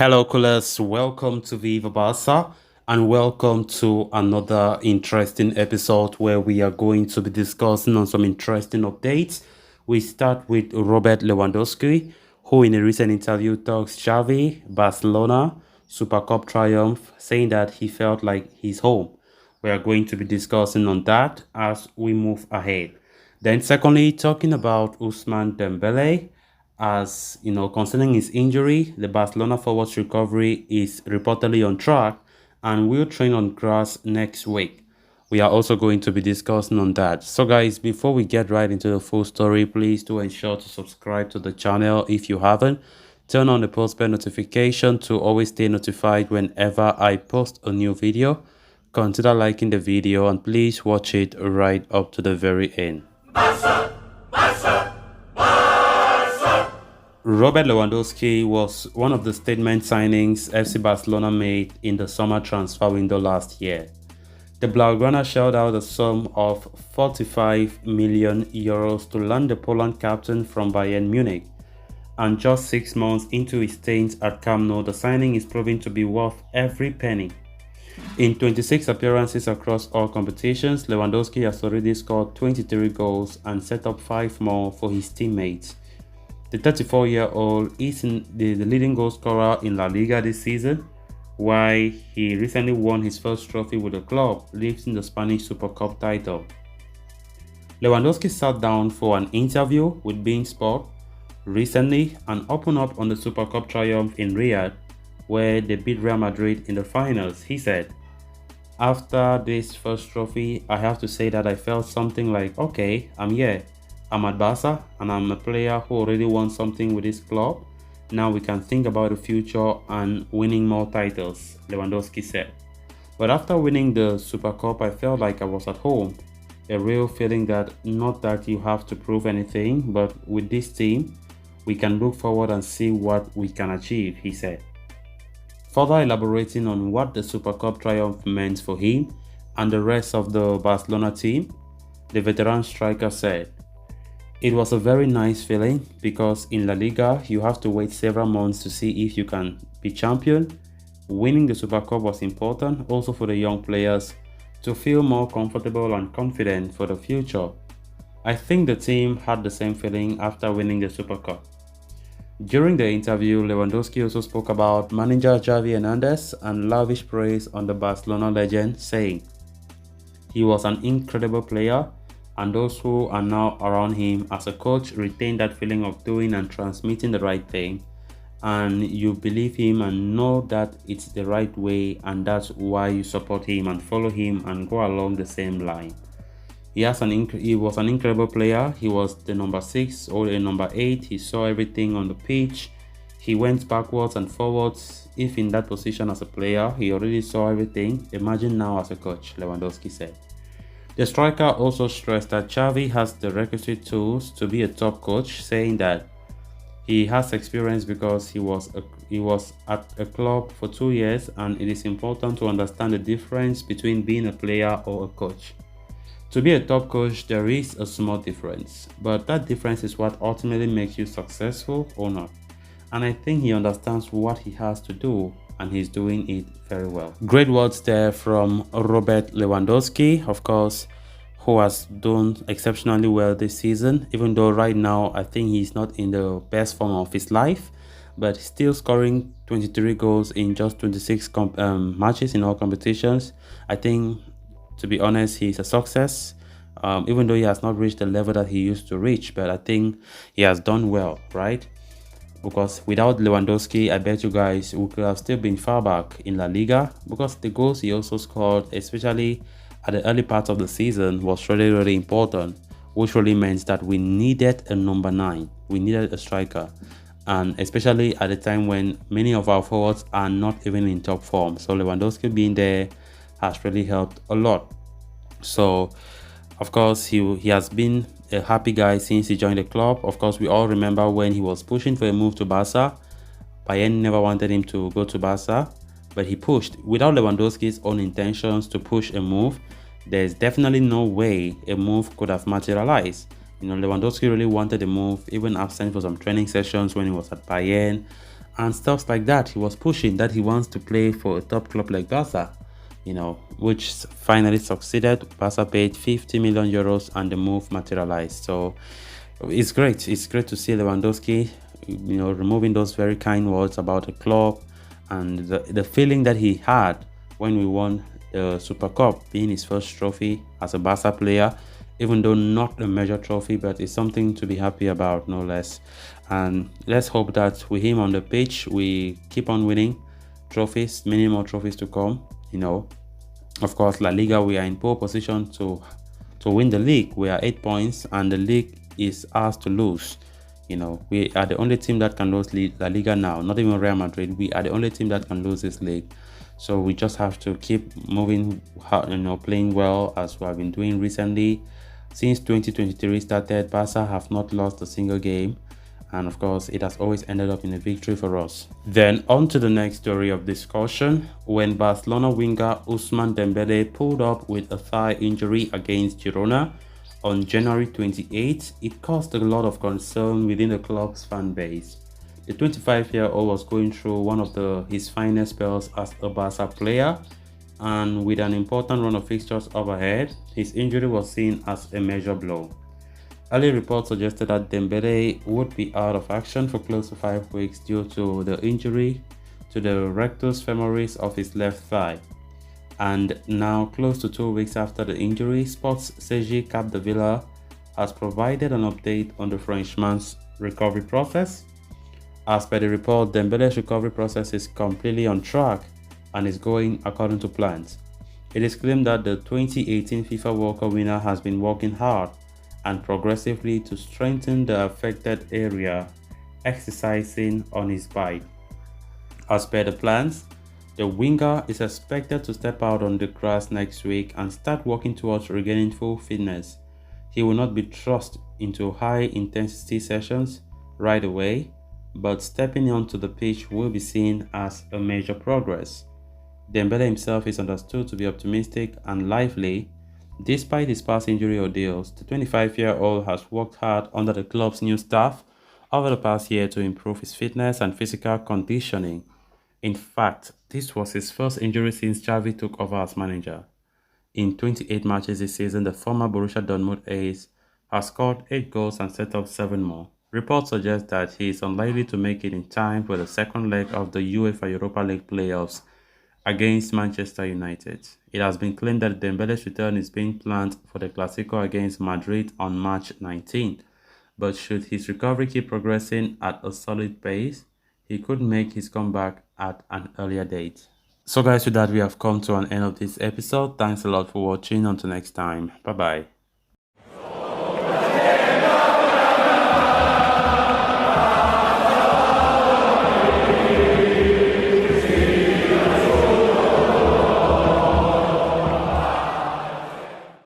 Hello, coolers. Welcome to Viva Barca and welcome to another interesting episode where we are going to be discussing on some interesting updates. We start with Robert Lewandowski, who in a recent interview talks Xavi, Barcelona, Super Cup triumph, saying that he felt like he's home. We are going to be discussing on that as we move ahead. Then, secondly, talking about Usman Dembele, as you know, concerning his injury, the Barcelona forward's recovery is reportedly on track and will train on grass next week. We are also going to be discussing on that. So guys, before we get right into the full story, please do ensure to subscribe to the channel if you haven't. Turn on the post bell notification to always stay notified whenever I post a new video. Consider liking the video and please watch it right up to the very end. Robert Lewandowski was one of the statement signings FC Barcelona made in the summer transfer window last year. The Blaugrana shelled out a sum of 45 million euros to land the Poland captain from Bayern Munich. And just 6 months into his stint at Camp Nou, the signing is proving to be worth every penny. In 26 appearances across all competitions, Lewandowski has already scored 23 goals and set up 5 more for his teammates. The 34-year-old is the leading goal scorer in La Liga this season, while he recently won his first trophy with the club, lifting the Spanish Super Cup title. Lewandowski sat down for an interview with beIN Sport recently and opened up on the Super Cup triumph in Riyadh, where they beat Real Madrid in the finals. He said, "After this first trophy, I have to say that I felt something like, okay, I'm here. I'm at Barca and I'm a player who already won something with this club. Now we can think about the future and winning more titles," Lewandowski said. "But after winning the Super Cup, I felt like I was at home. A real feeling that not that you have to prove anything, but with this team, we can look forward and see what we can achieve," he said. Further elaborating on what the Super Cup triumph meant for him and the rest of the Barcelona team, the veteran striker said, "It was a very nice feeling because in La Liga you have to wait several months to see if you can be champion. Winning the Super Cup was important also for the young players to feel more comfortable and confident for the future. I think the team had the same feeling after winning the Super Cup." During the interview, Lewandowski also spoke about manager Xavi Hernandez and lavish praise on the Barcelona legend, saying, "He was an incredible player, and those who are now around him as a coach retain that feeling of doing and transmitting the right thing, and you believe him and know that it's the right way, and that's why you support him and follow him and go along the same line. He was an incredible player. He was the number 6 or the number 8. He saw everything on the pitch. He went backwards and forwards. If in that position as a player, he already saw everything. Imagine now as a coach," Lewandowski said. The striker also stressed that Xavi has the requisite tools to be a top coach, saying that he has experience because he was at a club for 2 years, and it is important to understand the difference between being a player or a coach. To be a top coach, there is a small difference, but that difference is what ultimately makes you successful or not. And I think he understands what he has to do, and he's doing it very well." Great words there from Robert Lewandowski, of course, who has done exceptionally well this season, even though right now I think he's not in the best form of his life, but still scoring 23 goals in just 26 matches in all competitions. I think, to be honest, he's a success, even though he has not reached the level that he used to reach, but I think he has done well, right? Because without Lewandowski, I bet you guys we could have still been far back in La Liga, because the goals he also scored, especially at the early part of the season, was really, really important, which really meant that we needed a number 9. We needed a striker, and especially at the time when many of our forwards are not even in top form. So Lewandowski being there has really helped a lot. So, of course, he has been a happy guy since he joined the club. Of course, we all remember when he was pushing for a move to Barca. Bayern never wanted him to go to Barca, but he pushed. Without Lewandowski's own intentions to push a move, there's definitely no way a move could have materialized. You know, Lewandowski really wanted a move, even absent for some training sessions when he was at Bayern, and stuff like that. He was pushing that he wants to play for a top club like Barca, which finally succeeded. Barca paid 50 million euros and the move materialized. So it's great. It's great to see Lewandowski, removing those very kind words about the club and the feeling that he had when we won the Super Cup, being his first trophy as a Barca player, even though not a major trophy, but it's something to be happy about, no less. And let's hope that with him on the pitch, we keep on winning trophies, many more trophies to come. Of course, La Liga, we are in pole position to win the league. We are 8 points, and the league is ours to lose. We are the only team that can lose La Liga now. Not even Real Madrid. We are the only team that can lose this league. So we just have to keep moving, playing well as we have been doing recently. Since 2023 started, Barca have not lost a single game. And of course, it has always ended up in a victory for us. Then on to the next story of discussion. When Barcelona winger Ousmane Dembele pulled up with a thigh injury against Girona on January 28, it caused a lot of concern within the club's fan base. The 25-year-old was going through one of his finest spells as a Barca player, and with an important run of fixtures overhead, his injury was seen as a major blow. Early reports suggested that Dembele would be out of action for close to 5 weeks due to the injury to the rectus femoris of his left thigh. And now, close to 2 weeks after the injury, Sports CG Capdevila has provided an update on the Frenchman's recovery process. As per the report, Dembele's recovery process is completely on track and is going according to plans. It is claimed that the 2018 FIFA World Cup winner has been working hard and progressively to strengthen the affected area, exercising on his bike. As per the plans, the winger is expected to step out on the grass next week and start working towards regaining full fitness. He will not be thrust into high-intensity sessions right away, but stepping onto the pitch will be seen as a major progress. Dembele himself is understood to be optimistic and lively. Despite his past injury ordeals, the 25-year-old has worked hard under the club's new staff over the past year to improve his fitness and physical conditioning. In fact, this was his first injury since Xavi took over as manager. In 28 matches this season, the former Borussia Dortmund ace has scored 8 goals and set up 7 more. Reports suggest that he is unlikely to make it in time for the second leg of the UEFA Europa League playoffs against Manchester United. It has been claimed that Dembele's return is being planned for the Clásico against Madrid on March 19. But should his recovery keep progressing at a solid pace, he could make his comeback at an earlier date. So guys, with that we have come to an end of this episode. Thanks a lot for watching. Until next time. Bye bye.